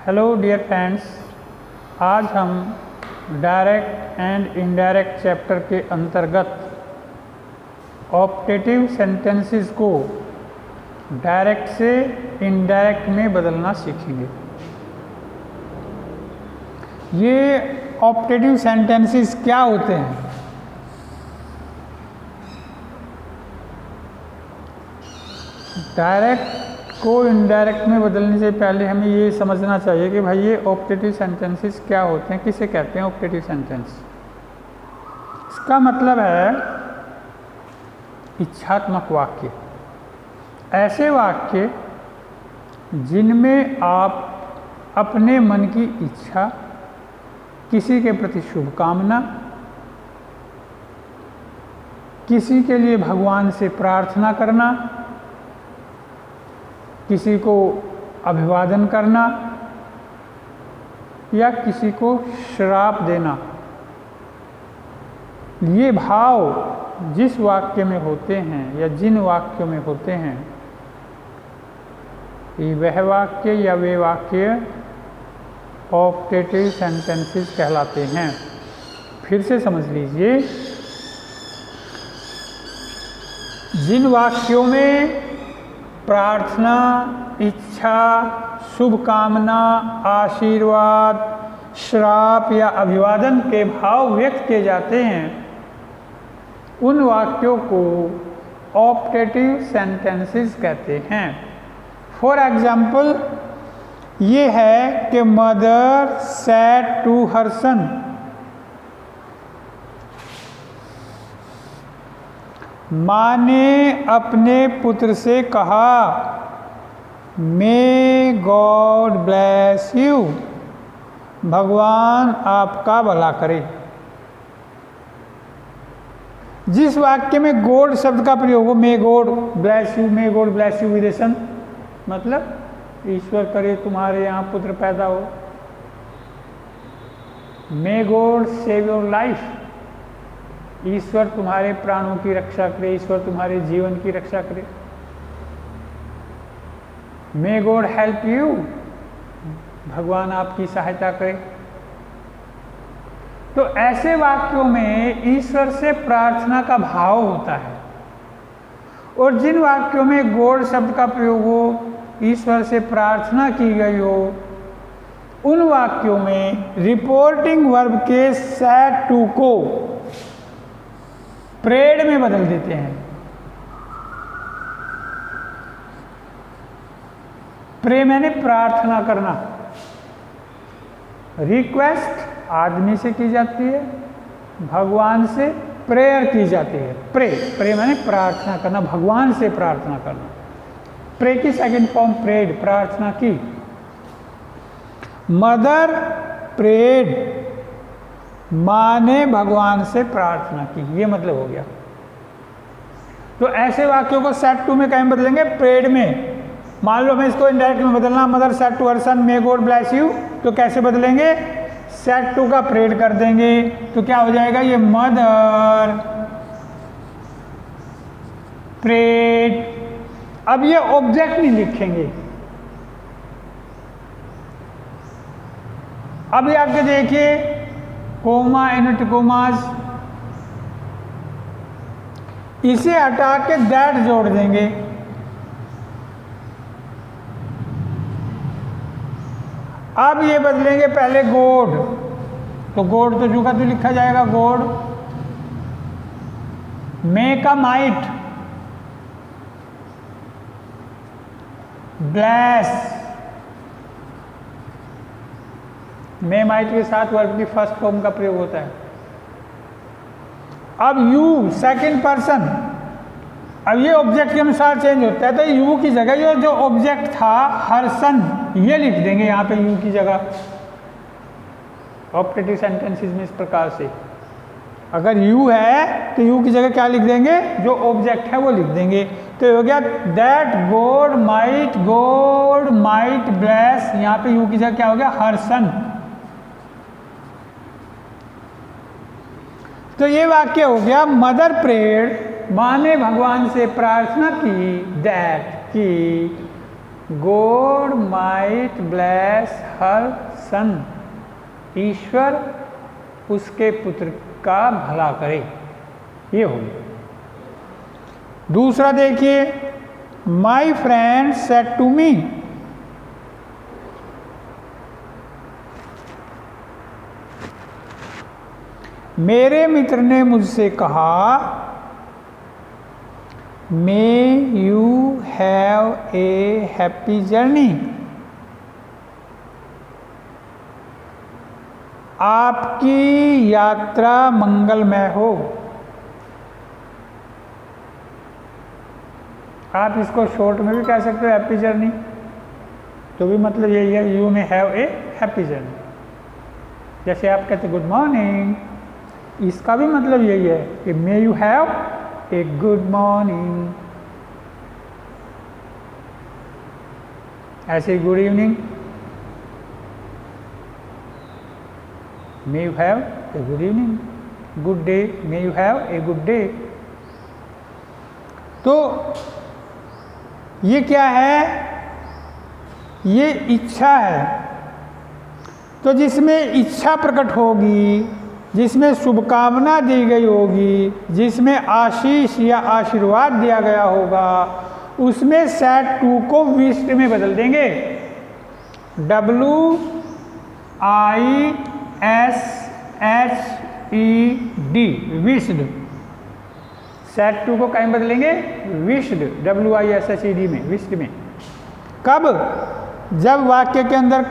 Hello dear friends, आज हम direct and indirect chapter के अंतर्गत ऑप्टेटिव सेंटेंसेस को डायरेक्ट से इनडायरेक्ट में बदलना सीखेंगे। ये ऑप्टेटिव सेंटेंसेस क्या होते हैं? डायरेक्ट को इनडायरेक्ट में बदलने से पहले हमें ये समझना चाहिए कि भाई ये ऑप्टेटिव सेंटेंसेस क्या होते हैं, किसे कहते हैं ऑप्टेटिव सेंटेंस। इसका मतलब है इच्छात्मक वाक्य, ऐसे वाक्य जिनमें आप अपने मन की इच्छा, किसी के प्रति शुभकामना, किसी के लिए भगवान से प्रार्थना करना, किसी को अभिवादन करना या किसी को श्राप देना, ये भाव जिस वाक्य में होते हैं या जिन वाक्यों में होते हैं, ये वह वाक्य या वे वाक्य ऑप्टेटिव सेंटेंसेस कहलाते हैं। फिर से समझ लीजिए, जिन वाक्यों में प्रार्थना, इच्छा, शुभकामना, आशीर्वाद, श्राप या अभिवादन के भाव व्यक्त किए जाते हैं, उन वाक्यों को ऑप्टेटिव सेंटेंसेस कहते हैं। फॉर एग्जाम्पल, ये है कि मदर सेड टू हर सन, माँ ने अपने पुत्र से कहा, मे गॉड ब्लेस यू, भगवान आपका भला करे। जिस वाक्य में गॉड शब्द का प्रयोग हो, may God bless you, may God bless you with a son, मतलब ईश्वर करे तुम्हारे यहाँ पुत्र पैदा हो। May God save your life, ईश्वर तुम्हारे प्राणों की रक्षा करे, ईश्वर तुम्हारे जीवन की रक्षा करे। मे गॉड हेल्प यू, भगवान आपकी सहायता करे। तो ऐसे वाक्यों में ईश्वर से प्रार्थना का भाव होता है, और जिन वाक्यों में गॉड शब्द का प्रयोग हो, ईश्वर से प्रार्थना की गई हो, उन वाक्यों में रिपोर्टिंग वर्ब के सेड टू को प्रेड में बदल देते हैं। प्रे मैंने प्रार्थना करना, रिक्वेस्ट आदमी से की जाती है, भगवान से प्रेयर की जाती है। प्रे मैंने प्रार्थना करना, भगवान से प्रार्थना करना। प्रे की सेकंड फॉर्म प्रेड, प्रार्थना की। मदर प्रेड, माँ ने भगवान से प्रार्थना की, ये मतलब हो गया। तो ऐसे वाक्यों को सेड टू में कहीं बदलेंगे? प्रेड में। मान लो हमें इसको इनडायरेक्ट में बदलना, mother said to her son may God bless you, तो कैसे बदलेंगे? सेड टू का प्रेड कर देंगे, तो क्या हो जाएगा? ये मदर प्रेड। अब ये ऑब्जेक्ट नहीं लिखेंगे। अभी आगे देखिए, कोमा, इनवर्टेड कोमास, इसे हटा के दैट जोड़ देंगे। अब ये बदलेंगे पहले गॉड, तो गॉड तो जू का तो लिखा जाएगा गॉड। मे का माइट, ब्लेस, मे माइट के साथ वर्ब की फर्स्ट फॉर्म का प्रयोग होता है। अब यू सेकंड पर्सन, अब ये ऑब्जेक्ट के अनुसार चेंज होता है, तो यू की जगह ये जो ऑब्जेक्ट था हर सन, ये लिख देंगे यहाँ पे यू की जगह। ऑप्टेटिव सेंटेंसेस में इस प्रकार से, अगर यू है तो यू की जगह क्या लिख देंगे? जो ऑब्जेक्ट है वो लिख देंगे। तो हो गया दैट गॉड माइट ब्लेस, यहाँ पे यू की जगह क्या हो गया? हर सन। तो ये वाक्य हो गया, मदर प्रेड, माँ ने भगवान से प्रार्थना की, दैट की गॉड माइट ब्लेस हर सन, ईश्वर उसके पुत्र का भला करे। ये हो गया। दूसरा देखिए, my friend said to me, मेरे मित्र ने मुझसे कहा, may you have a happy journey, आपकी यात्रा मंगलमय हो। आप इसको शॉर्ट में भी कह सकते हो हैप्पी जर्नी, तो भी मतलब यही है, you may have a happy journey. जैसे आप कहते गुड मॉर्निंग, इसका भी मतलब यही है कि may you have a good morning. ऐसे good evening, may you have a good evening, good day, may you have a good day. तो ये क्या है? ये इच्छा है। तो जिसमें इच्छा प्रकट होगी, जिसमें शुभकामना दी गई होगी, जिसमें आशीष या आशीर्वाद दिया गया होगा, उसमें सेड टू को विश्ड में बदल देंगे। WISHED, wished. सेड टू को कहीं बदलेंगे? विश्ड, WISHED में, विश्ड में। कब? जब वाक्य के अंदर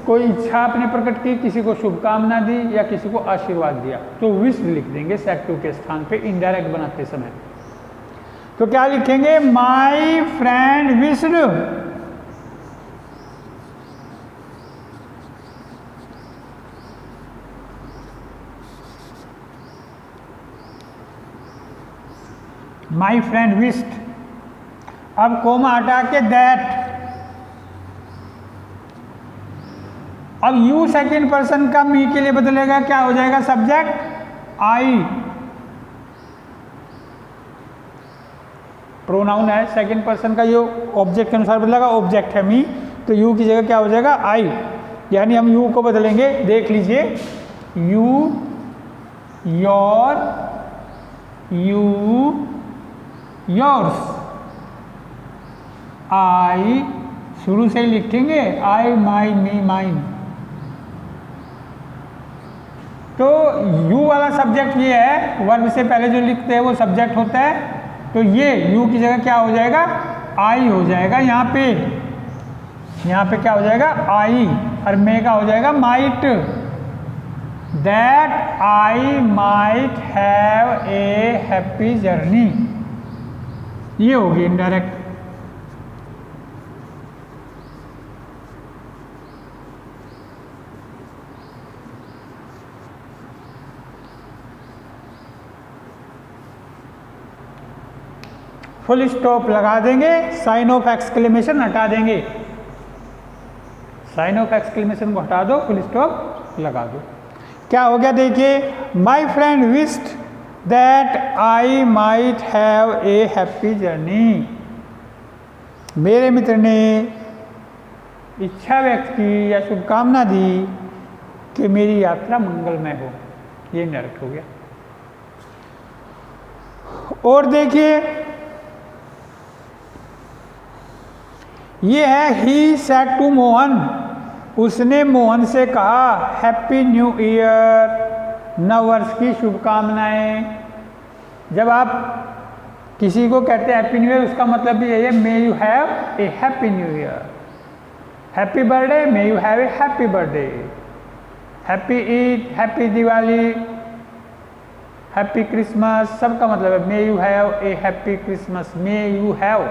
कोई इच्छा आपने प्रकट की, किसी को शुभकामना दी या किसी को आशीर्वाद दिया, तो विश्ड लिख देंगे सेड टू के स्थान पे इनडायरेक्ट बनाते समय। तो क्या लिखेंगे? My friend wished, my friend wished. अब कोमा हटा के दैट। अब यू सेकेंड पर्सन का मी के लिए बदलेगा, क्या हो जाएगा? Subject I. प्रोनाउन है, सेकेंड पर्सन का ये ऑब्जेक्ट के अनुसार बदलेगा, ऑब्जेक्ट है मी, तो यू की जगह क्या हो जाएगा? आई। यानी हम यू को बदलेंगे, देख लीजिए, यू, योर, यू, योर्स। आई शुरू से ही लिखेंगे, आई, माई, मी, माइन। तो यू वाला सब्जेक्ट ये है, वर्ब से पहले जो लिखते हैं वो सब्जेक्ट होता है, तो ये यू की जगह क्या हो जाएगा? आई हो जाएगा। यहाँ पे क्या हो जाएगा? आई। और मे का हो जाएगा might. That I might have a happy journey, ये होगी इनडायरेक्ट। फुल स्टॉप लगा देंगे, साइन ऑफ एक्सक्लेमेशन हटा देंगे। साइन ऑफ एक्सक्लेमेशन को हटा दो, फुल स्टॉप लगा दो। क्या हो गया? देखिए, my friend wished that I might have a happy journey. मेरे मित्र ने इच्छा व्यक्त की या शुभकामना दी कि मेरी यात्रा मंगलमय हो। ये डायरेक्ट हो गया। और देखिए, ये है ही सेड टू मोहन, उसने मोहन से कहा हैप्पी न्यू ईयर, नव वर्ष की शुभकामनाएं। जब आप किसी को कहते हैं हैप्पी न्यू ईयर, उसका मतलब भी यही है, मे you have a happy new year. Happy birthday, may you have a happy birthday. Happy Eid, happy Diwali, happy Christmas, सबका मतलब है मे you have a happy Christmas, may you have,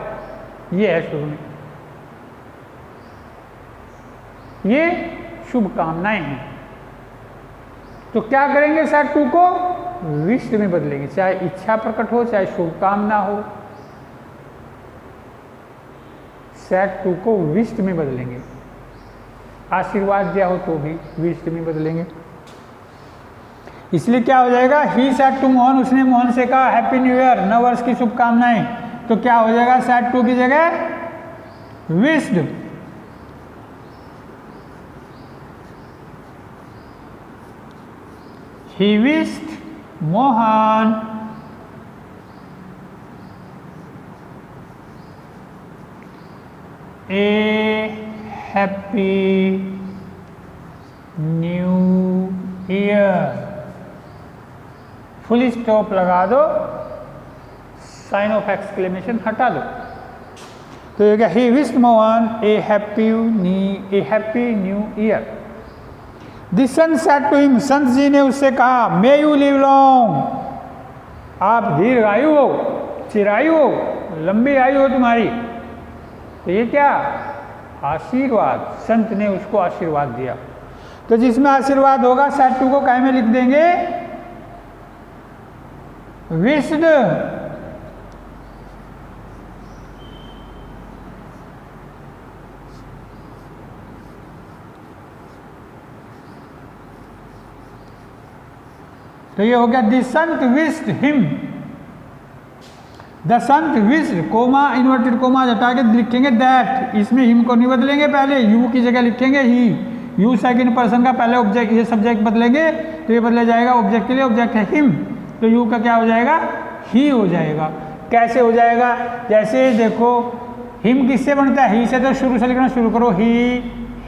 ये है शुरू में, ये शुभकामनाएं हैं। तो क्या करेंगे? सेड टू को विश्ड में बदलेंगे, चाहे इच्छा प्रकट हो चाहे शुभकामना हो, सेड टू को विश्ड में बदलेंगे। आशीर्वाद दिया हो तो भी विश्ड में बदलेंगे। इसलिए क्या हो जाएगा? ही सेड टू मोहन, उसने मोहन से कहा हैप्पी न्यू ईयर, नव वर्ष की शुभकामनाएं। तो क्या हो जाएगा? सेड टू की जगह wished. he wished Mohan a happy new year। Full stop लगा दो, साइन ऑफ एक्सक्लेमेशन हटा दो। तो ये क्या, he wished Mohan a happy new year. The son said to him, संत जी ने उससे कहा, मे यू लिव लॉन्ग, आप दीर्घायु हो, चिरायु हो, लंबी आयु हो तुम्हारी। तो ये क्या, आशीर्वाद, संत ने उसको आशीर्वाद दिया। तो जिसमें आशीर्वाद होगा सेड टू को काय में लिख देंगे, विश्ड। तो ये हो गया the Sant wished him, the Sant wished, coma inverted coma हटा के लिखेंगे दैट, इसमें हिम को नहीं बदलेंगे, पहले यू की जगह लिखेंगे ही। यू सेकंड पर्सन का, पहले ऑब्जेक्ट, ये सब्जेक्ट बदलेंगे तो ये बदला जाएगा ऑब्जेक्ट के लिए, ऑब्जेक्ट है हिम, तो यू का क्या हो जाएगा, ही हो जाएगा। कैसे हो जाएगा, जैसे देखो हिम किससे बनता है, ही से, तो शुरू से लिखना शुरू करो, ही,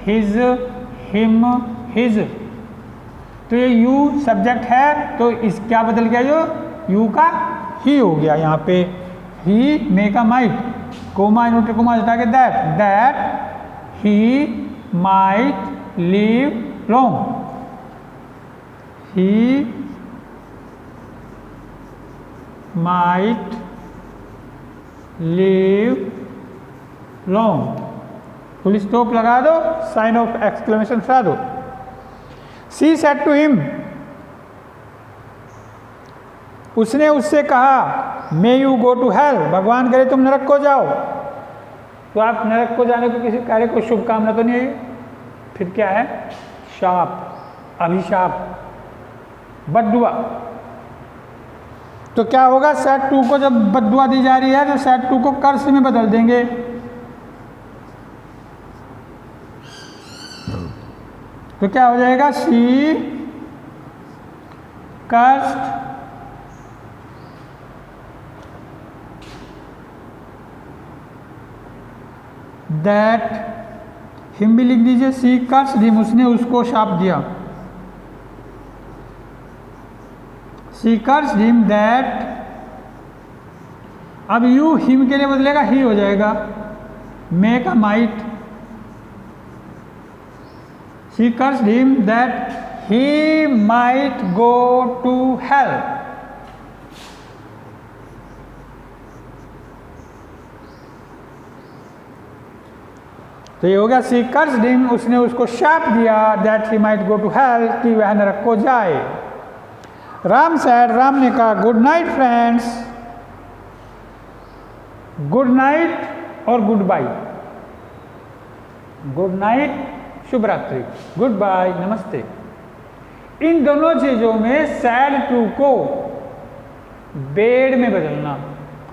हिज, हिम, हिज। तो ये यू सब्जेक्ट है, तो इस क्या बदल गया, जो यू का ही हो गया यहाँ पे, ही मे का माइट, कोमा इन्वर्टेड कोमा हटा के that he might live long, he might live long. Full stop लगा दो, साइन ऑफ एक्सक्लेमेशन हटा दो। शी सेड टू हिम, उसने उससे कहा, may you go to hell, भगवान करे तुम नरक को जाओ। तो आप नरक को जाने को किसी कार्य को शुभकामना तो नहीं है, फिर क्या है, शाप, अभिशाप, बद्दुआ। तो क्या होगा, सेड टू को जब बद्दुआ दी जा रही है तो सेड टू को कर्स में बदल देंगे। तो क्या हो जाएगा, शी कर्स्ड दैट हिम भी लिख दीजिए, शी कर्स्ड हिम, उसने उसको शाप दिया। शी कर्स्ड हिम दैट, अब यू हिम के लिए बदलेगा, ही हो जाएगा, मे का might, she cursed him that he might go to hell. तो ये हो गया, शी कर्स्ड हिम, उसने उसको शाप दिया, that he might go to hell, कि वह नरक को जाए। राम सैड, राम ने कहा, good night friends, good night और गुड बाय, गुड नाइट शुभ रात्रि, गुड बाय नमस्ते। इन दोनों चीजों में सैड टू को बेड में बदलना,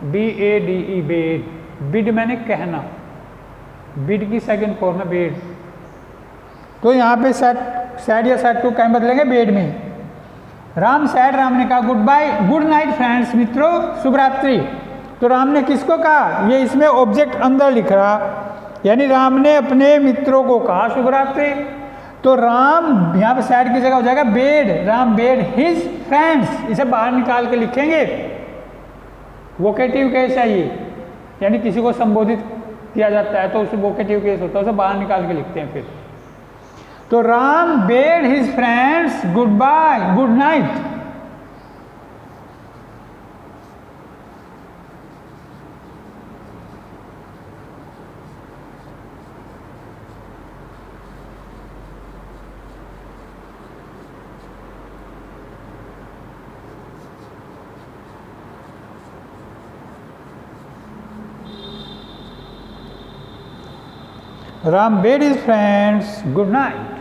BADE बेड, बिड मैंने कहना, बिड की सेकंड फॉर्म है बेड। तो यहाँ पे सैड या सैड टू क्या बदलेंगे, बेड में। राम सैड, राम ने कहा, good bye, good night friends, मित्रों शुभ रात्रि। तो राम ने किसको कहा, ये इसमें ऑब्जेक्ट अंदर लिख रहा, यानी राम ने अपने मित्रों को कहा शुभ रात्रि। तो राम यहाँ पे सैड की जगह हो जाएगा bed, Ram bade his friends, इसे बाहर निकाल के लिखेंगे। वोकेटिव केस है ये, यानी किसी को संबोधित किया जाता है तो उसे वोकेटिव केस होता है, उसे बाहर निकाल के लिखते हैं फिर। तो Ram bade his friends good bye, good night. Ram bade his friends good night,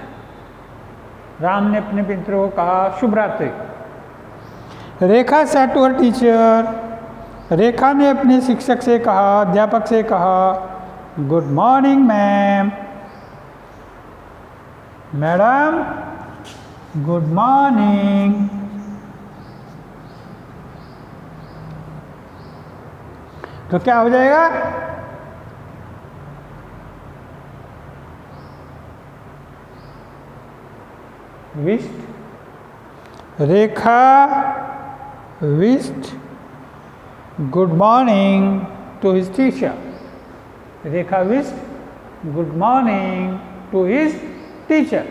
Ram ने अपने मित्रों को कहा शुभ रात्रि। Rekha said to her teacher, Rekha ने अपने शिक्षक से कहा, अध्यापक से कहा, good morning ma'am, madam good morning. तो क्या हो जाएगा, wished, Rekha wished good morning to his teacher. Rekha wished good morning to his teacher.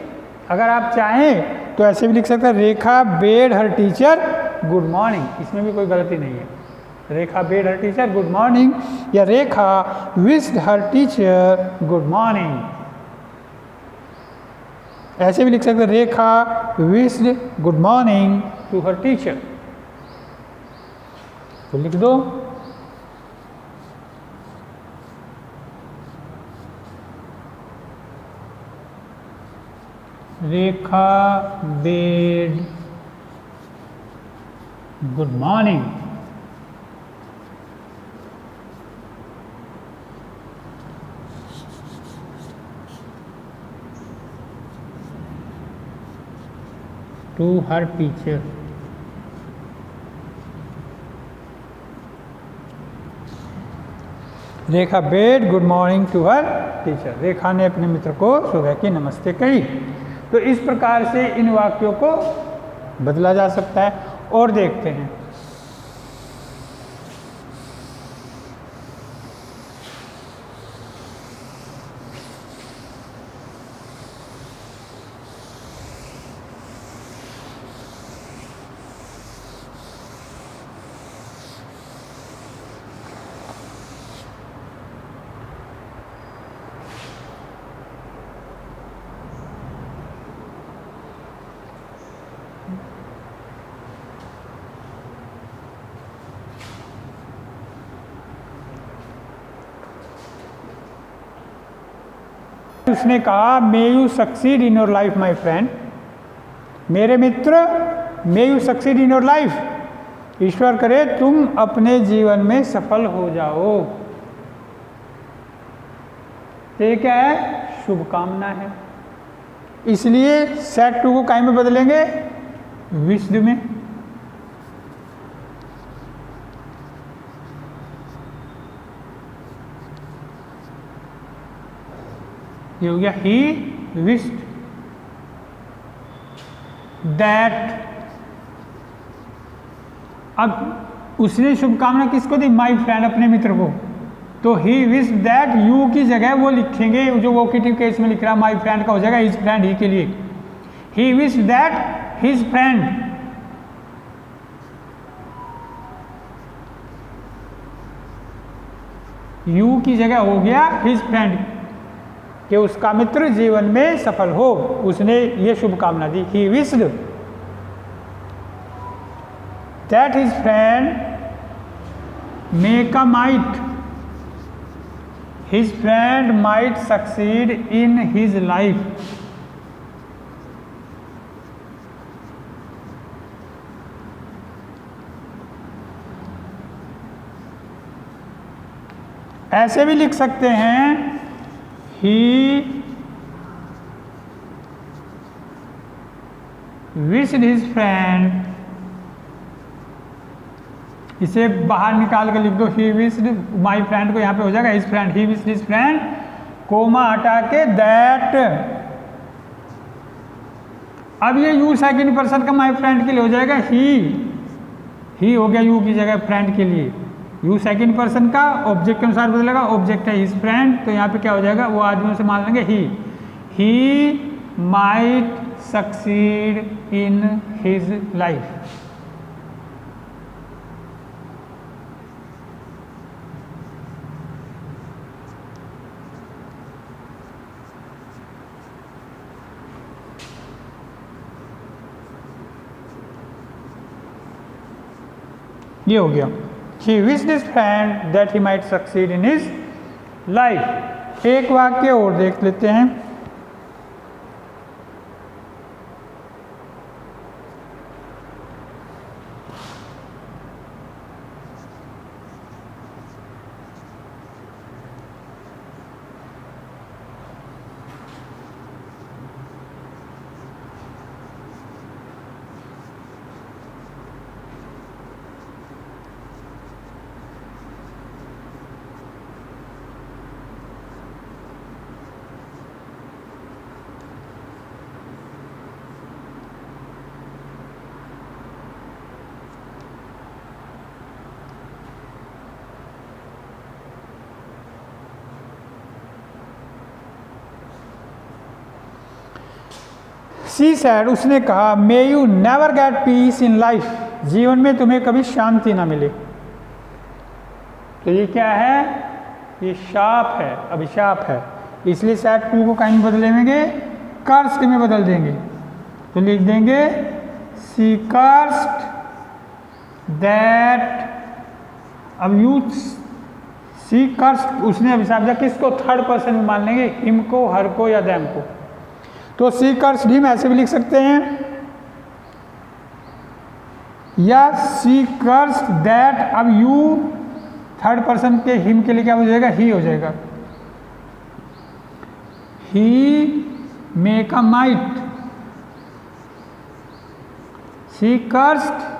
अगर आप चाहें तो ऐसे भी लिख सकते हैं, Rekha bade her teacher good morning, इसमें भी कोई गलती नहीं है। Rekha bade her teacher good morning, या Rekha wished her teacher good morning, ऐसे भी लिख सकते हैं, Rekha wished good morning to her teacher. तो लिख दो, Rekha bade good morning to her teacher. Rekha bade good morning to her teacher. Rekha ने अपने मित्र को सुबह की नमस्ते कही। तो इस प्रकार से इन वाक्यों को बदला जा सकता है। और देखते हैं, उसने कहा, may you succeed in your life my friend. मेरे मित्र, may you succeed in your life, ईश्वर करे तुम अपने जीवन में सफल हो जाओ। तो ये क्या है, शुभकामना है। इसलिए सेट टू को काय में बदलेंगे, विश्ड में। ये हो गया, ही विश्ड दैट। अब उसने शुभकामना किसको दी, माई फ्रेंड, अपने मित्र को। तो ही विश्ड दैट, यू की जगह वो लिखेंगे, जो वोकेटिव केस में लिख रहा माई फ्रेंड का हो जाएगा हिज फ्रेंड, ही के लिए। ही wished that his friend, you की जगह हो गया हिज फ्रेंड, कि उसका मित्र जीवन में सफल हो, उसने ये शुभकामना दी। He wished that his friend make a might, his friend might succeed in his life. ऐसे भी लिख सकते हैं, he wished his friend, इसे बाहर निकाल के लिख दो, he wished my friend को यहाँ पे हो जाएगा his friend, he wished his friend, comma हटा के that। अब ये यू सेकंड पर्सन का my friend के लिए हो जाएगा he हो गया यू की जगह फ्रेंड के लिए। यू सेकंड पर्सन का ऑब्जेक्ट के अनुसार बदलेगा, ऑब्जेक्ट है हिज फ्रेंड, तो यहाँ पे क्या हो जाएगा, वो आदमियों से मान लेंगे he might succeed in his life. ये हो गया, he wished his friend that he might succeed in his life। एक वाक्य और देख लेते हैं, शी सैड, उसने कहा, may you never get piece in life, जीवन में तुम्हें कभी शांति ना मिले। तो ये क्या है, ये शाप है, अभिशाप है, इसलिए सैड टू को कहीं बदलेंगे, कर्स्ड में बदल देंगे। तो लिख देंगे शी कर्स्ड दैट, अब यू सी कर्स्ड, उसने अभिशाप दिया, किसको, थर्ड पर्सन में मान लेंगे, हिम को, हर को या देम को। तो सी कर्स्ड हिम ऐसे भी लिख सकते हैं, या सी कर्स्ड दैट, अब यू थर्ड पर्सन के हिम के लिए क्या हो जाएगा, ही हो जाएगा, he make a might, she cursed.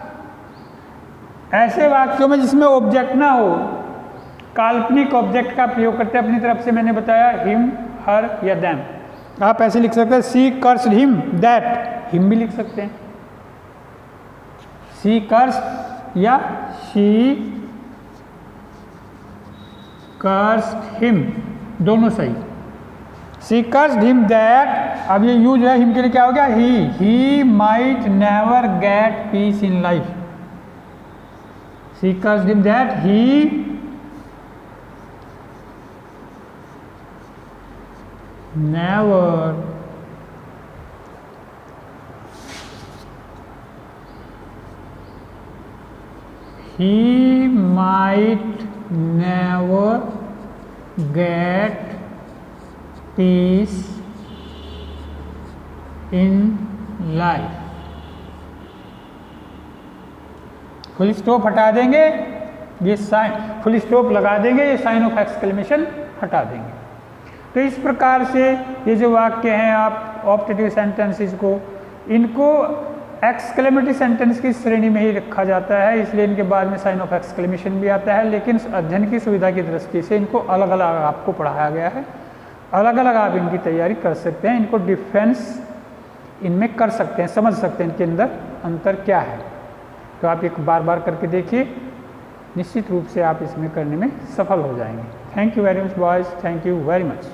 ऐसे वाक्यों में जिसमें ऑब्जेक्ट ना हो, काल्पनिक ऑब्जेक्ट का प्रयोग करते हैं अपनी तरफ से, मैंने बताया हिम, हर या देम। आप ऐसे लिख सकते हैं, she cursed him that, him भी लिख सकते हैं, शी कर्स्ड या शी कर्स्ड हिम, दोनों सही। शी कर्स्ड हिम दैट, अब ये यू जो है हिम के लिए क्या हो गया, he might never get piece in life. She cursed him that he never he might never get peace in life। Full stop हटा देंगे, ये साइन, फुल स्टॉप लगा देंगे, ये साइन ऑफ एक्सक्लेमेशन हटा देंगे। तो इस प्रकार से ये जो वाक्य हैं, आप ऑप्टेटिव सेंटेंसेस को, इनको एक्सक्लेमेटरी सेंटेंस की श्रेणी में ही रखा जाता है, इसलिए इनके बाद में साइन ऑफ एक्सक्लेमेशन भी आता है, लेकिन अध्ययन की सुविधा की दृष्टि से इनको अलग अलग आपको पढ़ाया गया है, अलग अलग आप इनकी तैयारी कर सकते हैं, इनको डिफेंस इनमें कर सकते हैं, समझ सकते हैं इनके अंदर अंतर क्या है। तो आप एक बार बार करके देखिए, निश्चित रूप से आप इसमें करने में सफल हो जाएंगे। Thank you very much boys, thank you very much.